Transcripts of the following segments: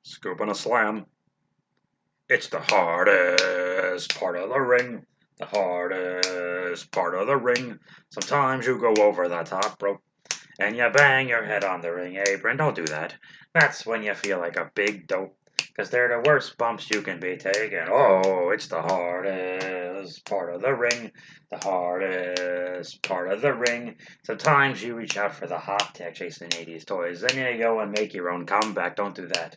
Scoop and a slam. It's the hardest part of the ring. The hardest part of the ring. Sometimes you go over the top rope and you bang your head on the ring apron. Don't do that. That's when you feel like a big dope. Because they're the worst bumps you can be taking. Oh, it's the hardest part of the ring. The hardest part of the ring. Sometimes you reach out for the hot tech chasing 80s toys. Then you go and make your own comeback. Don't do that.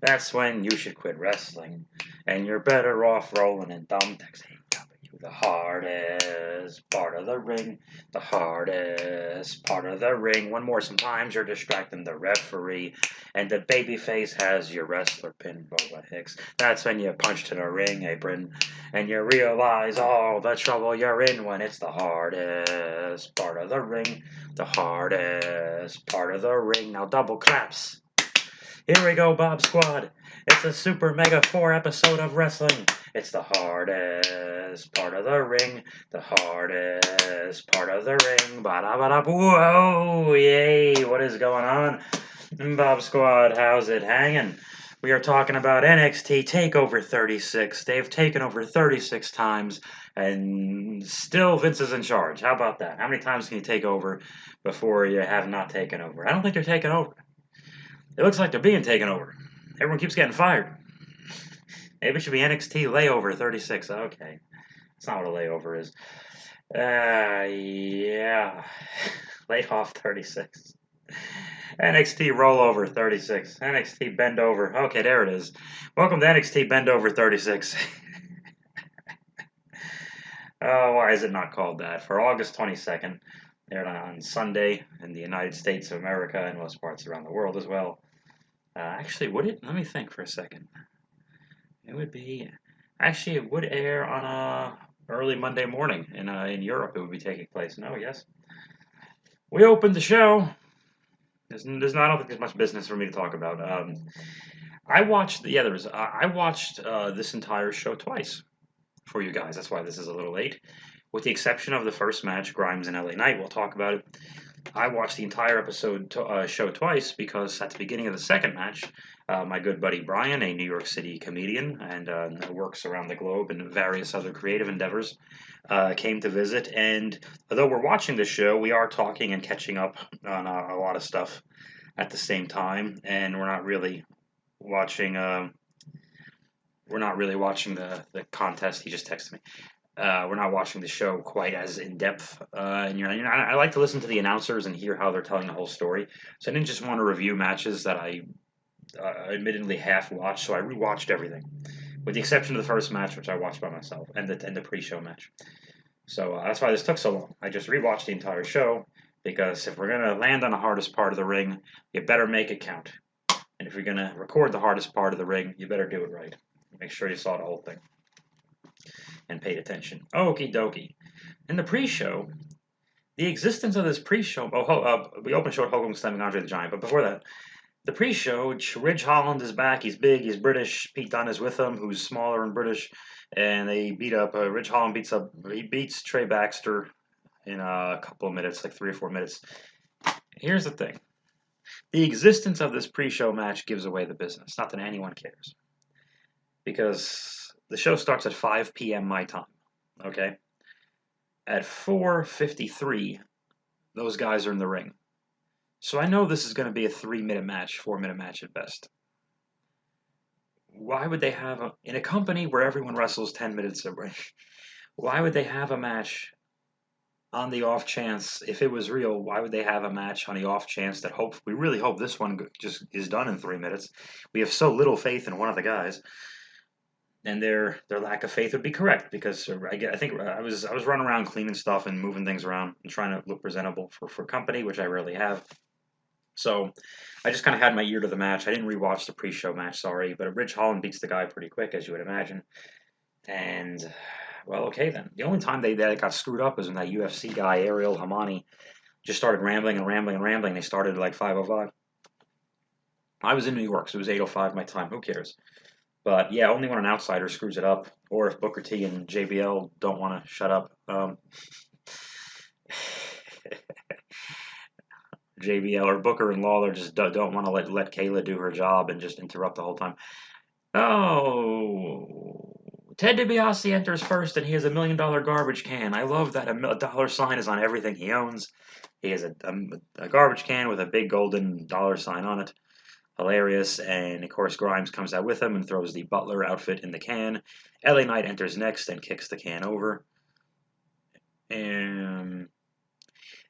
That's when you should quit wrestling. And you're better off rolling in thumbtacks. The hardest part of the ring. The hardest part of the ring. One more. Sometimes you're distracting the referee. And the babyface has your wrestler pinned, Boba Hicks. That's when you punch to the ring apron. And you realize all the trouble you're in when it's the hardest part of the ring. The hardest part of the ring. Now double claps. Here we go, Bob Squad. It's a super mega 4 episode of wrestling. It's the hardest part of the ring. The hardest part of the ring. Ba-da-ba-da. Whoa, yay. What is going on? Bob Squad, how's it hanging? We are talking about NXT Takeover 36. They've taken over 36 times, and still Vince is in charge. How about that? How many times can you take over before you have not taken over? I don't think they're taking over. It looks like they're being taken over. Everyone keeps getting fired. Maybe it should be NXT Layover 36. Okay. That's not what a layover is. Yeah. Layoff 36. NXT Rollover 36. NXT Bend Over. Okay, there it is. Welcome to NXT Bend Over 36. Oh, why is it not called that? For August 22nd, aired on Sunday in the United States of America and most parts around the world as well. Actually, would it? Let me think for a second. It would be. Actually, it would air on early Monday morning in Europe. It would be taking place. No, yes. We opened the show. I don't think there's much business for me to talk about. I watched. Yeah, there was. I watched this entire show twice for you guys. That's why this is a little late. With the exception of the first match, Grimes and LA Knight. We'll talk about it. I watched the entire episode show twice because at the beginning of the second match, my good buddy Brian, a New York City comedian and works around the globe in various other creative endeavors, came to visit. And although we're watching the show, we are talking and catching up on a lot of stuff at the same time, and we're not really watching. We're not really watching the contest. He just texted me. We're not watching the show quite as in depth. I like to listen to the announcers and hear how they're telling the whole story. So I didn't just want to review matches that I admittedly half watched. So I rewatched everything, with the exception of the first match, which I watched by myself, and the pre-show match. So that's why this took so long. I just rewatched the entire show because if we're gonna land on the hardest part of the ring, you better make it count. And if you're gonna record the hardest part of the ring, you better do it right. Make sure you saw the whole thing and paid attention. Okie dokie. In the pre-show, the existence of this pre-show. We opened show with Hulk Hogan slamming Andre the Giant, but before that, the pre-show, Ridge Holland is back. He's big. He's British. Pete Dunne is with him, who's smaller and British, and they beat up. Ridge Holland beats Trey Baxter in a couple of minutes, like 3 or 4 minutes. Here's the thing: the existence of this pre-show match gives away the business. Not that anyone cares, because the show starts at 5 p.m. my time. Okay. At 4:53, those guys are in the ring. So I know this is going to be a 3-minute match, 4-minute match at best. Why would they have in a company where everyone wrestles 10 minutes a ring? Why would they have a match on the off chance, if it was real, why would they have a match on the off chance that we really hope this one just is done in 3 minutes? We have so little faith in one of the guys. And their lack of faith would be correct, because I think I was running around cleaning stuff and moving things around and trying to look presentable for company, which I rarely have. So I just kind of had my ear to the match. I didn't rewatch the pre-show match, sorry, but Ridge Holland beats the guy pretty quick, as you would imagine. And well, okay then. The only time they got screwed up was when that UFC guy Ariel Hamani just started rambling and rambling and rambling. They started at like 5:05. I was in New York, so it was 8:05 my time. Who cares? But yeah, only when an outsider screws it up, or if Booker T and JBL don't want to shut up. JBL or Booker and Lawler just don't want to let Kayla do her job and just interrupt the whole time. Oh, Ted DiBiase enters first, and he has $1 million garbage can. I love that a dollar sign is on everything he owns. He has a garbage can with a big golden dollar sign on it. Hilarious, and of course Grimes comes out with him and throws the Butler outfit in the can. LA Knight enters next and kicks the can over. And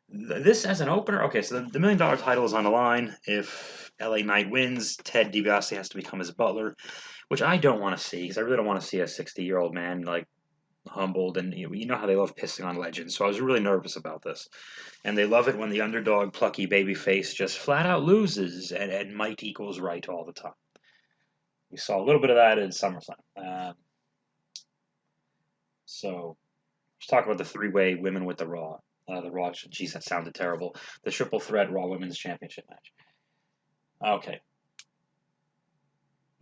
this as an opener, okay, so the $1 million title is on the line. If LA Knight wins, Ted DiBiase has to become his butler, which I don't want to see because I really don't want to see a 60-year-old man like humbled, and you know how they love pissing on legends. So I was really nervous about this, and they love it when the underdog, plucky babyface just flat out loses, and might equals right all the time. We saw a little bit of that in SummerSlam. So let's talk about the three-way women with the Raw. Geez, that sounded terrible. The triple threat Raw Women's Championship match. Okay.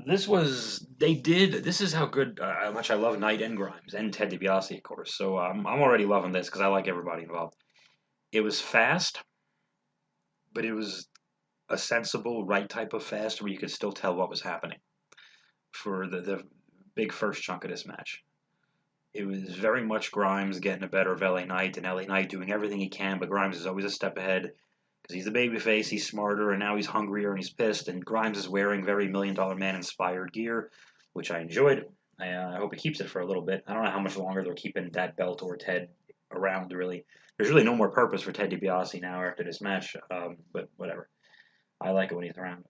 This is how good, how much I love Knight and Grimes, and Ted DiBiase, of course. So I'm already loving this because I like everybody involved. It was fast, but it was a sensible, right type of fast where you could still tell what was happening for the big first chunk of this match. It was very much Grimes getting the better of LA Knight, and LA Knight doing everything he can, but Grimes is always a step ahead because he's the babyface, he's smarter, and now he's hungrier and he's pissed, and Grimes is wearing very $1 Million Man inspired gear, which I enjoyed. I hope he keeps it for a little bit. I don't know how much longer they're keeping that belt or Ted around, really. There's really no more purpose for Ted DiBiase now after this match, but whatever. I like it when he's around.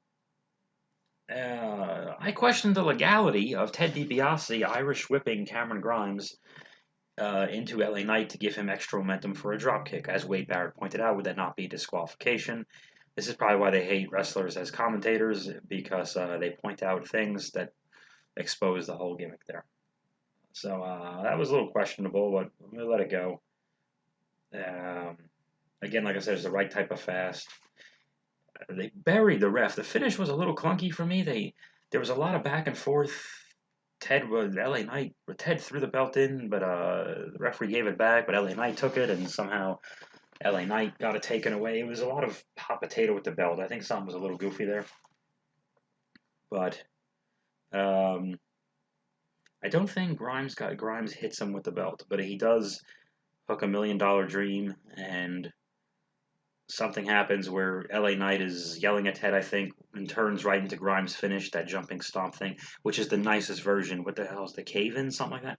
I question the legality of Ted DiBiase Irish whipping Cameron Grimes into LA Knight to give him extra momentum for a dropkick. As Wade Barrett pointed out, would that not be disqualification? This is probably why they hate wrestlers as commentators, because they point out things that expose the whole gimmick there. So that was a little questionable, but I'm going to let it go. Again, like I said, it's the right type of fast. They buried the ref. The finish was a little clunky for me. There was a lot of back and forth. Ted was LA Knight. Ted threw the belt in, but the referee gave it back. But LA Knight took it, and somehow LA Knight got it taken away. It was a lot of hot potato with the belt. I think something was a little goofy there. But I don't think Grimes hits him with the belt, but he does hook $1 Million Dream, and something happens where LA Knight is yelling at Ted, I think, and turns right into Grimes' finish, that jumping stomp thing, which is the nicest version. What the hell is the cave-in? Something like that.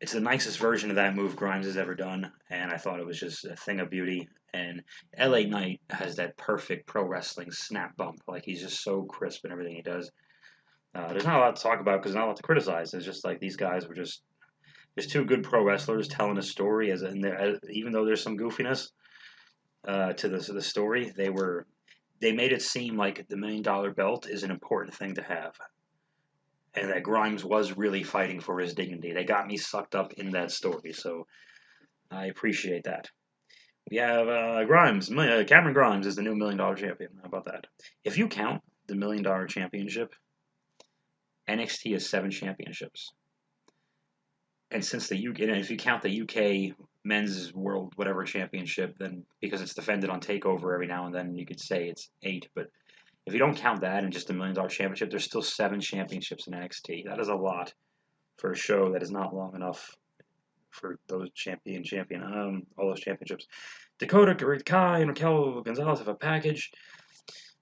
It's the nicest version of that move Grimes has ever done, and I thought it was just a thing of beauty. And LA Knight has that perfect pro wrestling snap bump. Like, he's just so crisp in everything he does. There's not a lot to talk about because there's not a lot to criticize. It's just like these guys were just two good pro wrestlers telling a story, even though there's some goofiness to the story. They made it seem like the $1 Million belt is an important thing to have, and that Grimes was really fighting for his dignity. They got me sucked up in that story, so I appreciate that. We have Cameron Grimes is the new $1 Million champion. How about that? If you count the $1 Million championship, NXT has 7 championships. And since the UK, if you count the UK Men's World whatever championship, then because it's defended on Takeover every now and then, you could say it's 8. But if you don't count that and just the $1 Million championship, there's still 7 championships in NXT. That is a lot for a show that is not long enough for those all those championships. Dakota Kai and Raquel Gonzalez have a package.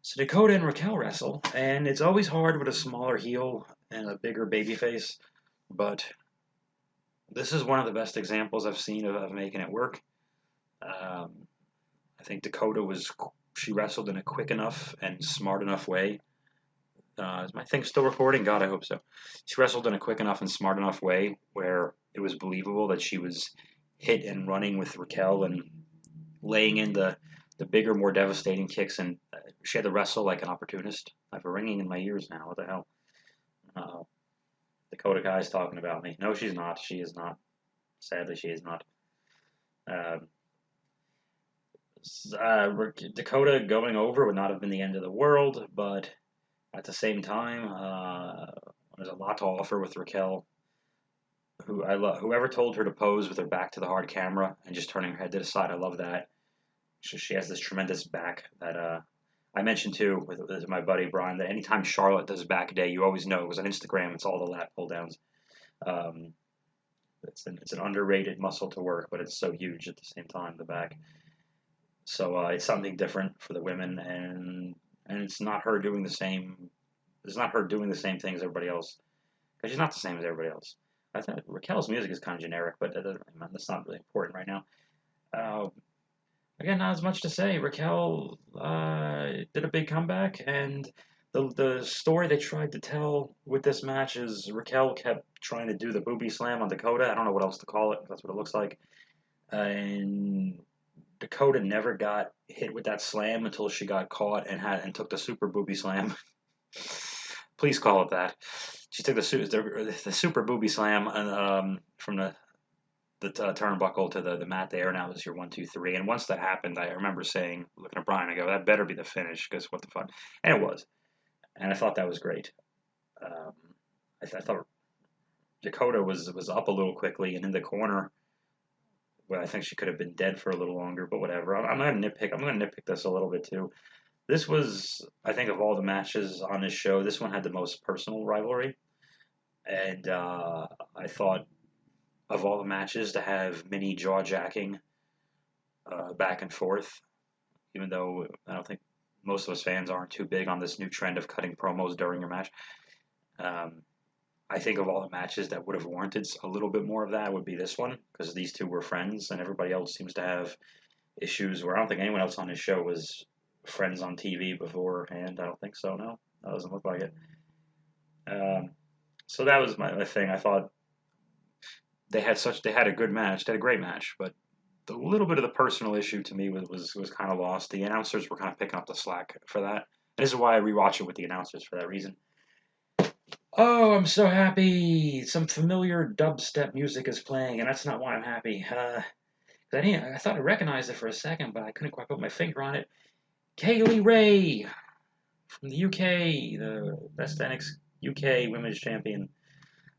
So Dakota and Raquel wrestle, and it's always hard with a smaller heel and a bigger babyface, but this is one of the best examples I've seen of making it work. I think Dakota she wrestled in a quick enough and smart enough way. Is my thing still recording? God, I hope so. She wrestled in a quick enough and smart enough way where it was believable that she was hit and running with Raquel and laying in the bigger, more devastating kicks, and she had to wrestle like an opportunist. I have a ringing in my ears now. What the hell? Dakota Kai's talking about me. No, she's not. She is not. Sadly, she is not. Dakota going over would not have been the end of the world, but at the same time, there's a lot to offer with Raquel, who I love. Whoever told her to pose with her back to the hard camera and just turning her head to the side, I love that. she has this tremendous back that I mentioned too with my buddy Brian that anytime Charlotte does back day, you always know because on Instagram it's all the lat pull downs. Um, it's an underrated muscle to work, but it's so huge at the same time, the back. So it's something different for the women, and it's not her doing the same. It's not her doing the same thing as everybody else because she's not the same as everybody else. I think Raquel's music is kind of generic, but that's not really important right now. Uh, Again, not as much to say. Raquel did a big comeback, and the story they tried to tell with this match is Raquel kept trying to do the booby slam on Dakota. I don't know what else to call it. That's what it looks like. And Dakota never got hit with that slam until she got caught and took the super booby slam. Please call it that. She took the super booby slam from the turnbuckle to the mat there, and that was your 1, 2, 3. And once that happened, I remember saying, looking at Brian, I go, that better be the finish, because what the fuck? And it was. And I thought that was great. Um, I thought Dakota was up a little quickly and in the corner. Well, I think she could have been dead for a little longer, but whatever. I'm going to nitpick. I'm going to nitpick this a little bit too. This was, I think, of all the matches on this show, this one had the most personal rivalry. And I thought of all the matches to have mini jaw jacking back and forth, even though I don't think most of us fans aren't too big on this new trend of cutting promos during your match. Um, I think of all the matches that would have warranted a little bit more of that would be this one because these two were friends and everybody else seems to have issues where I don't think anyone else on this show was friends on TV beforehand. I don't think so. No, that doesn't look like it. Um, so that was my thing. I thought they had a good match, they had a great match, but the little bit of the personal issue to me was kind of lost. The announcers were kind of picking up the slack for that. And this is why I rewatch it with the announcers for that reason. Oh, I'm so happy! Some familiar dubstep music is playing, and that's not why I'm happy. I thought I recognized it for a second, but I couldn't quite put my finger on it. Kaylee Ray from the UK, the best NXT UK Women's Champion,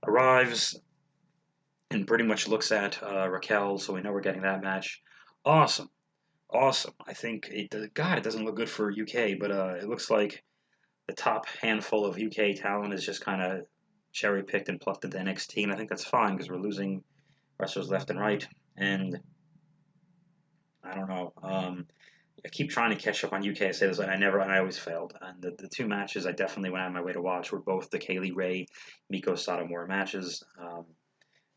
arrives and pretty much looks at Raquel, so we know we're getting that match. Awesome. Awesome. I think God, it doesn't look good for UK, but it looks like the top handful of UK talent is just kind of cherry picked and plucked into NXT, and I think that's fine because we're losing wrestlers left and right. And I don't know. I keep trying to catch up on UK. I say this, and I always failed. And the two matches I definitely went out of my way to watch were both the Kaylee Ray, Miko Satomura matches.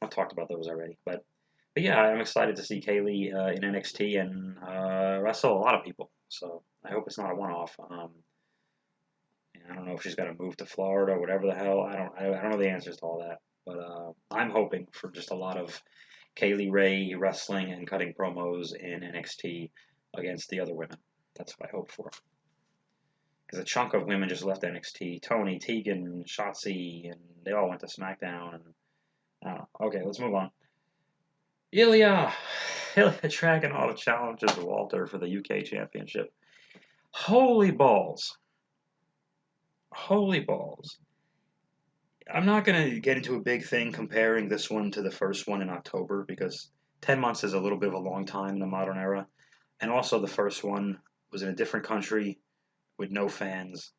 I've talked about those already, but yeah, I'm excited to see Kaylee in NXT and wrestle a lot of people. So I hope it's not a one-off. I don't know if she's got to move to Florida or whatever the hell. I don't know the answers to all that, but I'm hoping for just a lot of Kaylee Ray wrestling and cutting promos in NXT against the other women. That's what I hope for. Because a chunk of women just left NXT. Tony, Tegan, Shotzi, and they all went to SmackDown. And okay, let's move on. Ilya Dragunov challenges Walter for the UK Championship. Holy balls. Holy balls. I'm not going to get into a big thing comparing this one to the first one in October because 10 months is a little bit of a long time in the modern era. And also, the first one was in a different country with no fans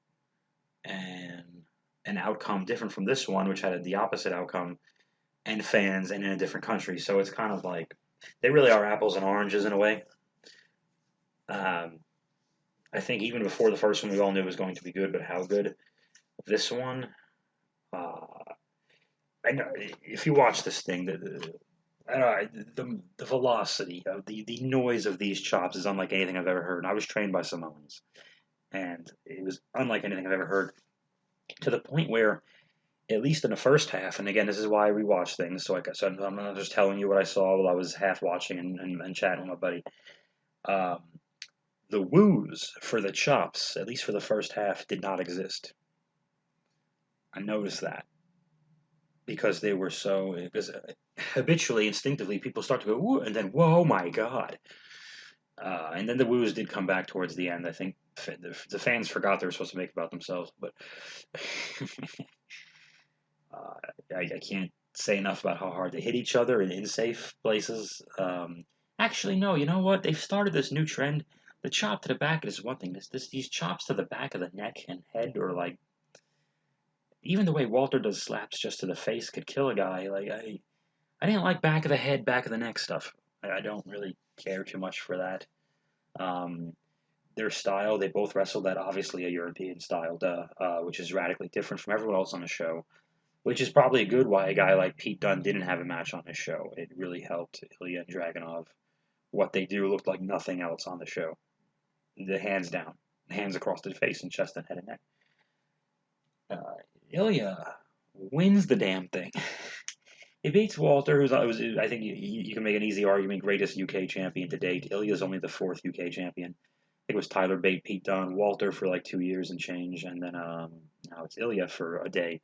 and an outcome different from this one, which had the opposite outcome and fans and in a different country. So it's kind of like they really are apples and oranges in a way. I think even before the first one, we all knew it was going to be good, but how good? This one, I know if you watch this thing, the velocity of the noise of these chops is unlike anything I've ever heard. And I was trained by Samoans, and it was unlike anything I've ever heard. To the point where, at least in the first half, and again, this is why I rewatch things. So like I said, I'm not just telling you what I saw while I was half watching and chatting with my buddy. Um, the woos for the chops, at least for the first half, did not exist. I noticed that because they were because habitually, instinctively, people start to go woo, and then whoa, my god, and then the woos did come back towards the end. I think the fans forgot they were supposed to make it about themselves, but I can't say enough about how hard they hit each other in safe places. Actually, no. You know what? They've started this new trend. The chop to the back is one thing. These chops to the back of the neck and head, or like even the way Walter does slaps just to the face, could kill a guy. Like I didn't like back of the head, back of the neck stuff. I don't really care too much for that. Um, their style, they both wrestled at obviously a European style, which is radically different from everyone else on the show. Which is probably good why a guy like Pete Dunne didn't have a match on his show. It really helped Ilya and Dragunov. What they do looked like nothing else on the show. The hands down, hands across the face and chest and head and neck. Uh, Ilya wins the damn thing. He beats Walter, I think you can make an easy argument, greatest UK champion to date. Ilya's only the fourth UK champion. I think it was Tyler Bate, Pete Dunne, Walter for like 2 years and change, and then now it's Ilya for a day,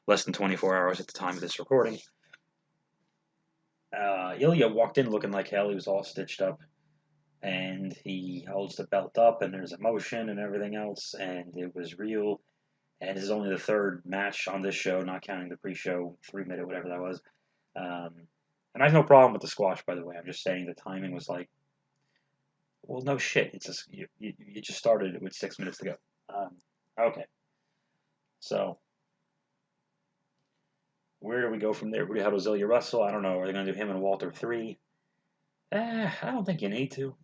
less than 24 hours at the time of this recording. Ilya walked in looking like hell. He was all stitched up, and he holds the belt up, and there's emotion and everything else, and it was real. And this is only the third match on this show, not counting the pre-show 3 minute whatever that was. And I have no problem with the squash, by the way. I'm just saying the timing was like, well, no shit. It's just you just started it with 6 minutes to go. Okay, so where do we go from there? How does Ilya wrestle? I don't know. Are they going to do him and Walter 3? I don't think you need to.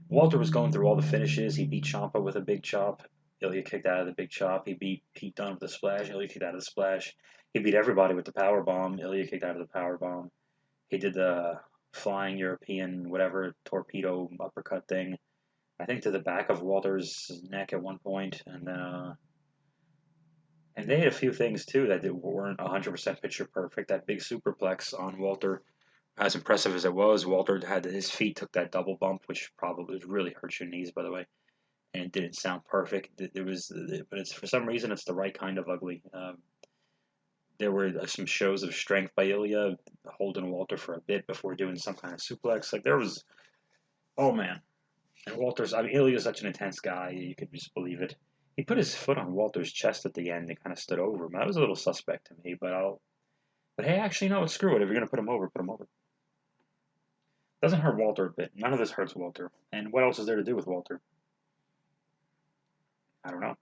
Walter was going through all the finishes. He beat Ciampa with a big chop. Ilya kicked out of the big chop. He beat Pete Dunne with a splash. Ilya kicked out of the splash. He beat everybody with the power bomb. Ilya kicked out of the power bomb. He did the flying European whatever torpedo uppercut thing. I think to the back of Walter's neck at one point, and then and they had a few things too that weren't 100% picture perfect. That big superplex on Walter, as impressive as it was, Walter had his feet took that double bump, which probably really hurt your knees, by the way, and it didn't sound perfect. It was, but it's for some reason it's the right kind of ugly. There were some shows of strength by Ilya holding Walter for a bit before doing some kind of suplex. Like there was, oh man, and Walter's. I mean, Ilya's such an intense guy. You could just believe it. He put his foot on Walter's chest at the end and kind of stood over him. That was a little suspect to me, but hey, actually, no, screw it. If you're gonna put him over, put him over. Doesn't hurt Walter a bit. None of this hurts Walter. And what else is there to do with Walter? I don't know.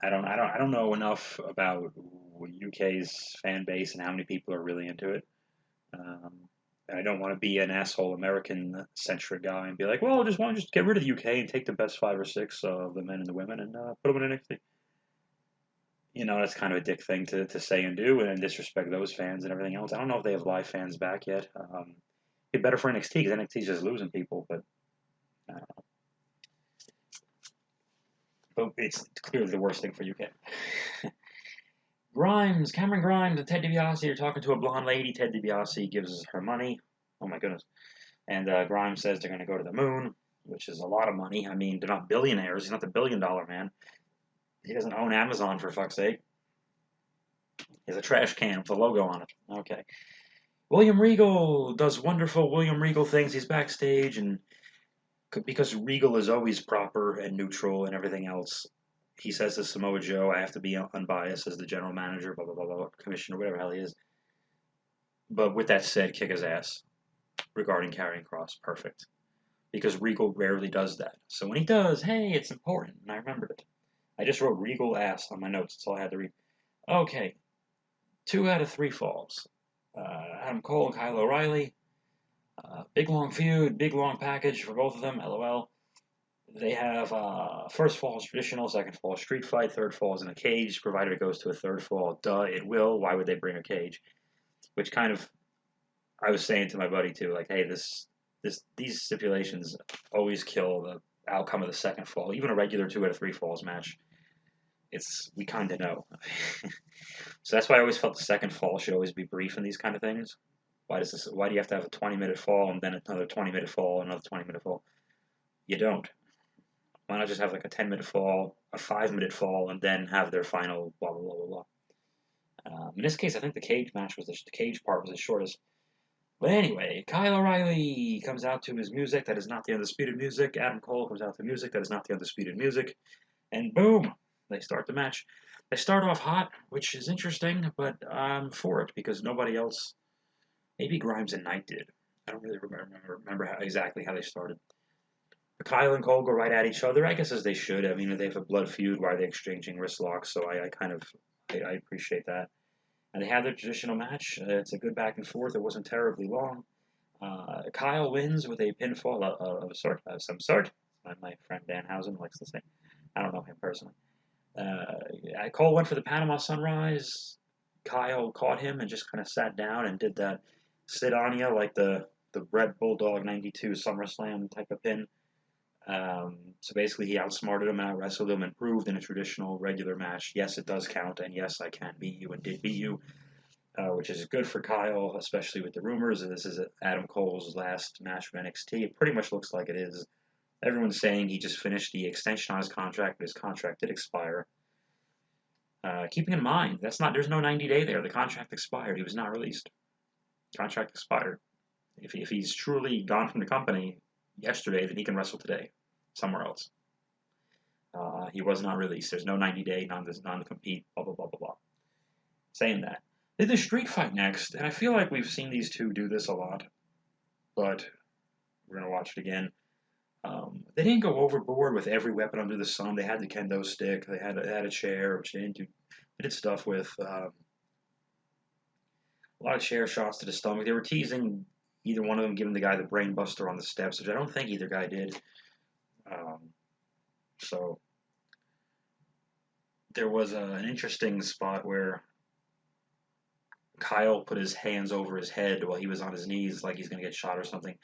I don't know enough about UK's fan base and how many people are really into it. Um, I don't want to be an asshole American centric guy and be like, well, just want to just get rid of the UK and take the best 5 or 6 of the men and the women and put them in NXT. You know, that's kind of a dick thing to say and do and disrespect those fans and everything else. I don't know if they have live fans back yet. It'd be better for NXT because NXT's just losing people, but it's clearly the worst thing for UK. Cameron Grimes and Ted DiBiase are talking to a blonde lady. Ted DiBiase gives her money. Oh my goodness. And Grimes says they're going to go to the moon, which is a lot of money. I mean, they're not billionaires. He's not the $1 billion man. He doesn't own Amazon, for fuck's sake. He has a trash can with a logo on it. Okay. William Regal does wonderful William Regal things. He's backstage, and because Regal is always proper and neutral and everything else, he says to Samoa Joe, I have to be unbiased as the general manager, blah, blah, blah, blah, commissioner, whatever the hell he is. But with that said, kick his ass regarding Karrion Kross. Perfect. Because Regal rarely does that. So when he does, hey, it's important, and I remembered it. I just wrote Regal ass on my notes. That's all I had to read. Okay, 2 out of 3 falls. Adam Cole and Kyle O'Reilly. Big long feud, big long package for both of them. LOL. They have first fall is traditional, second fall is street fight, third fall is in a cage. Provided it goes to a third fall, duh, it will. Why would they bring a cage? Which kind of, I was saying to my buddy too, like, hey, these stipulations always kill the outcome of the second fall. Even a regular 2 out of 3 falls match, we kind of know. So that's why I always felt the second fall should always be brief in these kind of things. Why do you have to have a 20-minute fall and then another 20-minute fall, another 20-minute fall? You don't. Why not just have like a 10-minute fall, a 5-minute fall, and then have their final blah blah blah blah blah. In this case, I think the cage part was the shortest. But anyway, Kyle O'Reilly comes out to his music that is not the undisputed music. Adam Cole comes out to music that is not the undisputed music, and boom, they start the match. They start off hot, which is interesting, but I'm for it because nobody else Maybe Grimes and Knight did. I don't really remember exactly how they started. But Kyle and Cole go right at each other, I guess, as they should. I mean, they have a blood feud. Why are they exchanging wrist locks? So I appreciate that. And they have their traditional match. It's a good back and forth. It wasn't terribly long. Kyle wins with a pinfall of some sort. My friend Danhausen likes to say. I don't know him personally. Cole went for the Panama Sunrise. Kyle caught him and just kind of sat down and did that sit on you like the Red Bulldog '92 SummerSlam type of pin. So basically, he outsmarted him, out wrestled him, and proved in a traditional regular match, yes, it does count, and yes, I can beat you and did beat you, which is good for Kyle, especially with the rumors that this is Adam Cole's last match for NXT. It pretty much looks like it is. Everyone's saying he just finished the extension on his contract, but his contract did expire. Keeping in mind, there's no 90-day there. The contract expired. He was not released. Contract expired. If he's truly gone from the company yesterday, then he can wrestle today, somewhere else. He was not released. There's no 90-day non-compete, blah, blah, blah, blah, blah. Saying that. They did a street fight next, and I feel like we've seen these two do this a lot, but we're going to watch it again. They didn't go overboard with every weapon under the sun. They had the kendo stick. They had a chair, which they didn't do. They did stuff with a lot of chair shots to the stomach. They were teasing either one of them giving the guy the brain buster on the steps, which I don't think either guy did. So there was an interesting spot where Kyle put his hands over his head while he was on his knees, like he's going to get shot or something,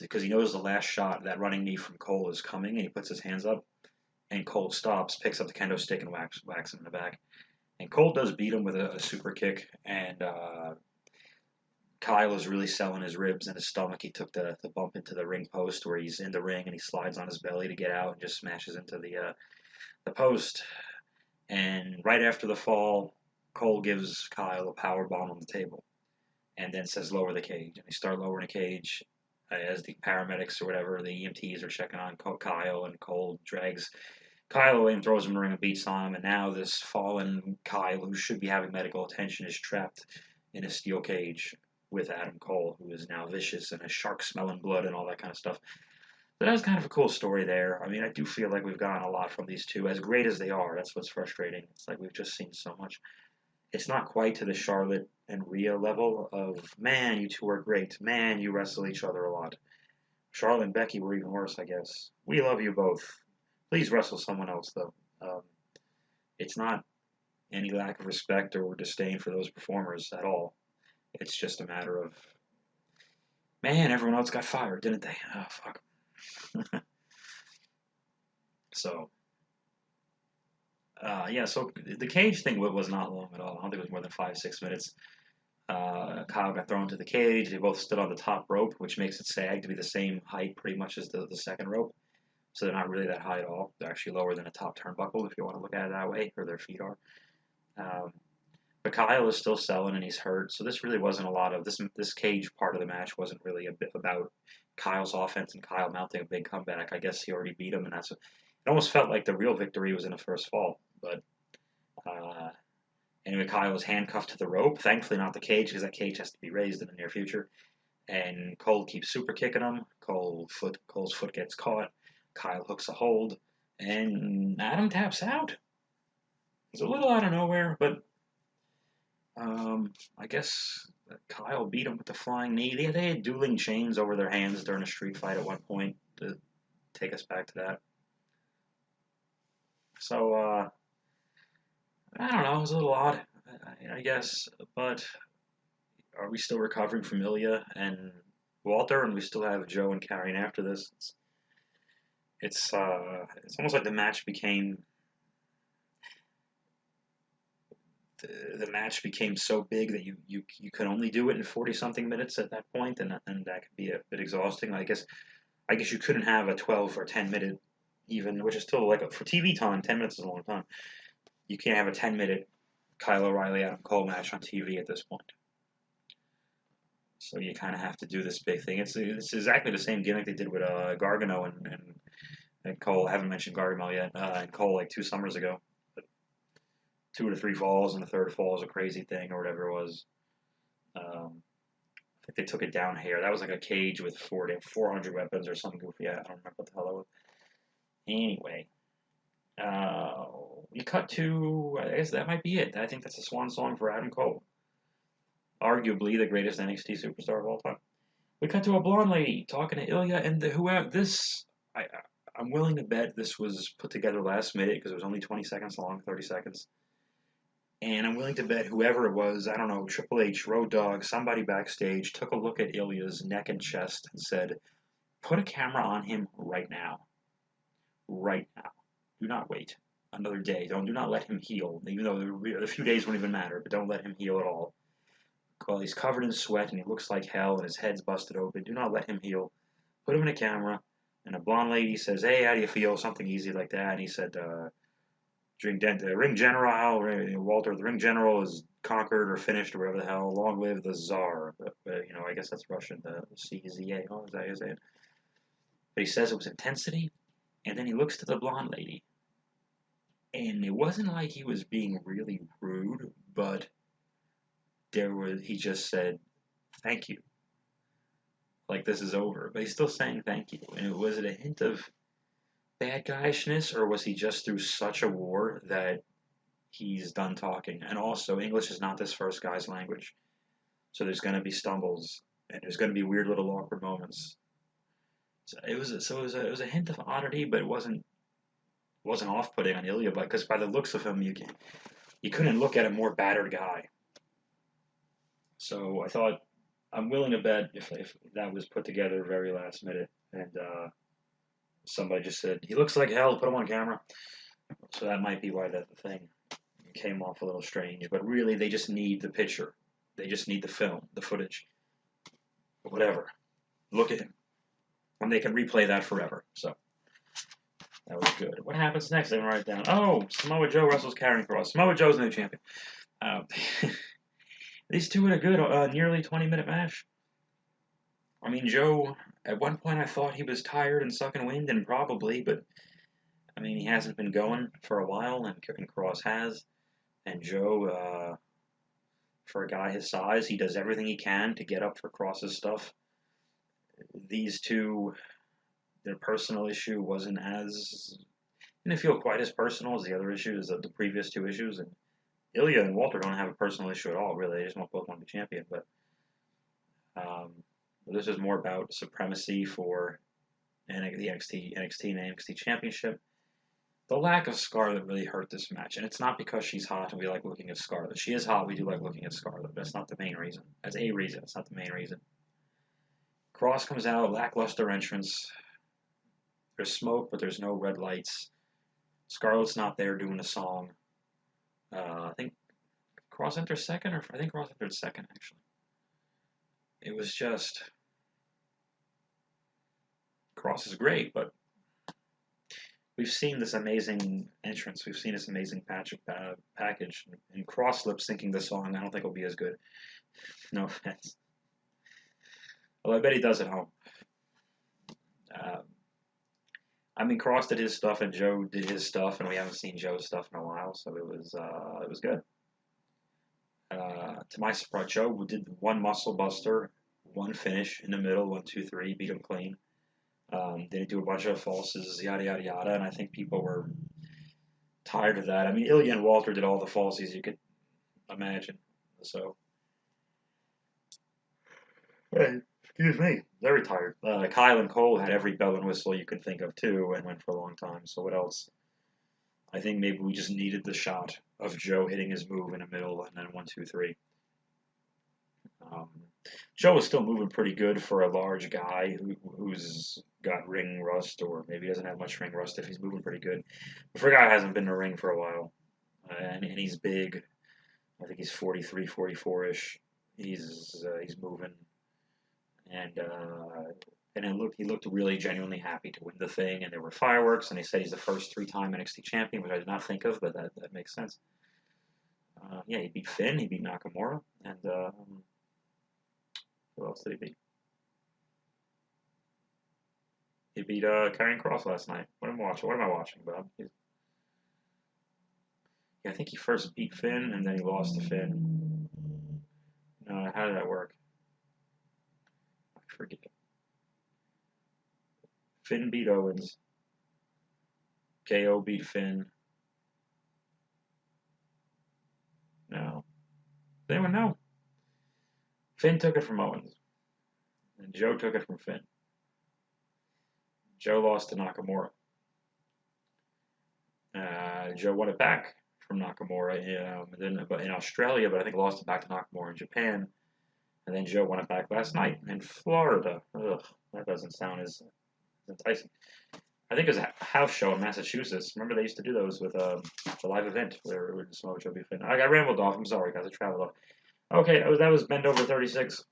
because he knows the last shot, that running knee from Cole, is coming, and he puts his hands up, and Cole stops, picks up the kendo stick, and whacks him in the back. And Cole does beat him with a super kick, and Kyle is really selling his ribs and his stomach. He took the bump into the ring post where he's in the ring, and he slides on his belly to get out and just smashes into the post. And right after the fall, Cole gives Kyle a power bomb on the table, and then says, "Lower the cage." And they start lowering the cage as the paramedics or whatever, the EMTs, are checking on Kyle, and Cole drags Kyle away and throws him in the ring and beats on him. And now this fallen Kyle, who should be having medical attention, is trapped in a steel cage with Adam Cole, who is now vicious and has shark-smelling blood and all that kind of stuff. But that was kind of a cool story there. I mean, I do feel like we've gotten a lot from these two, as great as they are. That's what's frustrating. It's like we've just seen so much. It's not quite to the Charlotte and Rhea level of, man, you two are great. Man, you wrestle each other a lot. Charlotte and Becky were even worse, I guess. We love you both. Please wrestle someone else, though. It's not any lack of respect or disdain for those performers at all. It's just a matter of, man, everyone else got fired, didn't they? Oh, fuck. So, yeah, so the cage thing was not long at all. I don't think it was more than 5, 6 minutes. Kyle got thrown to the cage. They both stood on the top rope, which makes it sag to be the same height pretty much as the second rope. So they're not really that high at all. They're actually lower than a top turnbuckle, if you want to look at it that way, or their feet are. But Kyle is still selling, and he's hurt. So this really wasn't a lot of this cage part of the match wasn't really a bit about Kyle's offense and Kyle mounting a big comeback. I guess he already beat him, and it almost felt like the real victory was in the first fall. But anyway, Kyle was handcuffed to the rope. Thankfully, not the cage, because that cage has to be raised in the near future. And Cole keeps super kicking him. Cole's foot gets caught. Kyle hooks a hold, and Adam taps out. It's a little out of nowhere, but I guess Kyle beat him with the flying knee. They had dueling chains over their hands during a street fight at one point to take us back to that. So, I don't know, it was a little odd, I guess, but are we still recovering from Ilya and Walter, and we still have Joe and Karrion after this? It's almost like the match became so big that you could only do it in 40-something minutes at that point, and that could be a bit exhausting. I guess you couldn't have a 12 or 10 minute even, which is still like for TV time. 10 minutes is a long time. You can't have a 10-minute Kyle O'Reilly Adam Cole match on TV at this point. So you kind of have to do this big thing. It's exactly the same gimmick they did with Gargano and Cole. I haven't mentioned Gargano yet. And Cole like 2 summers ago. 2 to 3 falls, and the third fall is a crazy thing or whatever it was. think they took it down here. That was like a cage with 400 weapons or something goofy. I don't remember what the hell it was. Anyway, we cut to, I guess that might be it. I think that's a swan song for Adam Cole. Arguably the greatest NXT superstar of all time. We cut to a blonde lady talking to Ilya, and whoever this, I'm willing to bet this was put together last minute because it was only 20 seconds long, 30 seconds. And I'm willing to bet whoever it was, I don't know, Triple H, Road Dogg, somebody backstage, took a look at Ilya's neck and chest and said, put a camera on him right now. Right now. Do not wait another day. Do not let him heal, even though a few days won't even matter, but don't let him heal at all. Well, he's covered in sweat and he looks like hell and his head's busted open. Do not let him heal. Put him in a camera. And a blonde lady says, hey, how do you feel? Something easy like that. And he said, Ring General, Walter, the Ring General is conquered or finished or whatever the hell. Long live the Tsar. I guess that's Russian, the CZA. Oh, is that his name? But he says it was intensity. And then he looks to the blonde lady. And it wasn't like he was being really rude, but he just said, thank you. Like this is over. But he's still saying thank you. And was it a hint of bad guyishness, or was he just through such a war that he's done talking? And also, English is not this first guy's language. So there's going to be stumbles, and there's going to be weird little awkward moments. So it was a hint of oddity, but it wasn't off-putting on Ilya, because by the looks of him, you couldn't look at a more battered guy. So I thought, I'm willing to bet if that was put together very last minute, and somebody just said, he looks like hell, put him on camera. So that might be why that thing came off a little strange. But really, they just need the picture. They just need the film, the footage. Whatever. Look at him. And they can replay that forever. So that was good. What happens next? I didn't write it down. Oh, Samoa Joe wrestles Karrion Kross. Samoa Joe's the new champion. These two had a good, nearly 20-minute match. I mean, Joe, at one point I thought he was tired and sucking wind, and probably, but, I mean, he hasn't been going for a while, and Kross has. And Joe, for a guy his size, he does everything he can to get up for Kross's stuff. These two, their personal issue didn't feel quite as personal as the other issues, the previous two issues, and Ilya and Walter don't have a personal issue at all, really. They just both want to be champion. But this is more about supremacy for the NXT and NXT Championship. The lack of Scarlett really hurt this match, and it's not because she's hot and we like looking at Scarlett. She is hot, we do like looking at Scarlett, but that's not the main reason. That's a reason, it's not the main reason. Kross comes out, lackluster entrance. There's smoke, but there's no red lights. Scarlett's not there doing a song. I think Kross entered second, or I think Kross entered second, actually. It was just... Kross is great, but we've seen this amazing entrance. We've seen this amazing package. And Kross lip-syncing the song, I don't think it'll be as good. No offense. Well, I bet he does at home. I mean, Kross did his stuff and Joe did his stuff, and we haven't seen Joe's stuff in a while, so it was good. To my surprise, Joe did one muscle buster, one finish in the middle, 1, 2, 3, beat him clean. Didn't do a bunch of falses, yada yada yada, and I think people were tired of that. I mean, Ilya and Walter did all the falsies you could imagine. So, hey, excuse me, very tired. Kyle and Cole had every bell and whistle you could think of too, and went for a long time. So what else? I think maybe we just needed the shot of Joe hitting his move in the middle, and then 1, 2, 3. Joe is still moving pretty good for a large guy who's got ring rust, or maybe doesn't have much ring rust if he's moving pretty good. But for a guy who hasn't been in a ring for a while, and he's big, I think he's 43, 44-ish. He's moving, and he looked really genuinely happy to win the thing. And there were fireworks, and they said he's the first 3-time NXT champion, which I did not think of, but that makes sense. Yeah, he beat Finn, he beat Nakamura, and who else did he beat? He beat Karrion Kross last night. What am I watching, Bob? Yeah, I think he first beat Finn, and then he lost to Finn. How did that work? forget. Finn beat Owens. KO beat Finn. No. Does anyone know? Finn took it from Owens. And Joe took it from Finn. Joe lost to Nakamura. Joe won it back from Nakamura but in Australia, but I think lost it back to Nakamura in Japan. And then Joe won it back last night in Florida. Ugh, that doesn't sound as enticing. I think it was a house show in Massachusetts. Remember they used to do those with a live event where it would Samoa Joe be Finn. I got rambled off. I'm sorry, guys. I traveled off. Okay, that was Bend Over 36.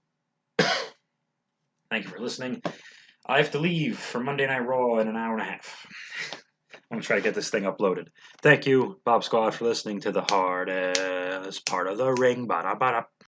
Thank you for listening. I have to leave for Monday Night Raw in an hour and a half. I'm going to try to get this thing uploaded. Thank you, Bob Squad, for listening to the hardest part of the ring. Ba-da-ba-da.